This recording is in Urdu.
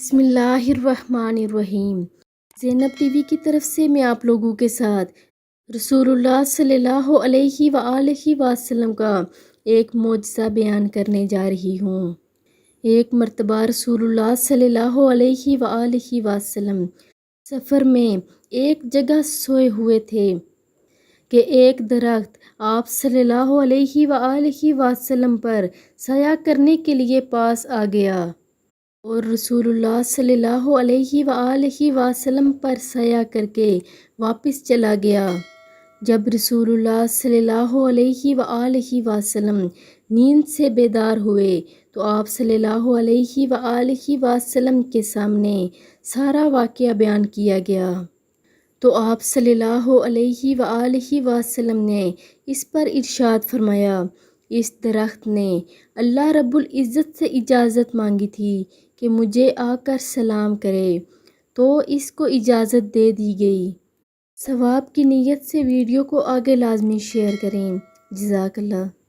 بسم اللہ الرحمن الرحیم۔ زینب ٹی وی کی طرف سے میں آپ لوگوں کے ساتھ رسول اللہ صلی اللہ علیہ وآلہ وسلم کا ایک معجزہ بیان کرنے جا رہی ہوں۔ ایک مرتبہ رسول اللہ صلی اللہ علیہ وآلہ وسلم سفر میں ایک جگہ سوئے ہوئے تھے کہ ایک درخت آپ صلی اللہ علیہ وآلہ وسلم پر سایہ کرنے کے لیے پاس آ گیا اور رسول اللہ صلی اللہ علیہ وآلہ وسلم پر سایہ کر کے واپس چلا گیا۔ جب رسول اللہ صلی اللہ علیہ وآلہ وسلم نیند سے بیدار ہوئے تو آپ صلی اللہ علیہ وآلہ وسلم کے سامنے سارا واقعہ بیان کیا گیا۔ تو آپ صلی اللہ علیہ وآلہ وسلم نے اس پر ارشاد فرمایا، اس درخت نے اللہ رب العزت سے اجازت مانگی تھی کہ مجھے آ کر سلام کرے، تو اس کو اجازت دے دی گئی۔ ثواب کی نیت سے ویڈیو کو آگے لازمی شیئر کریں۔ جزاک اللہ۔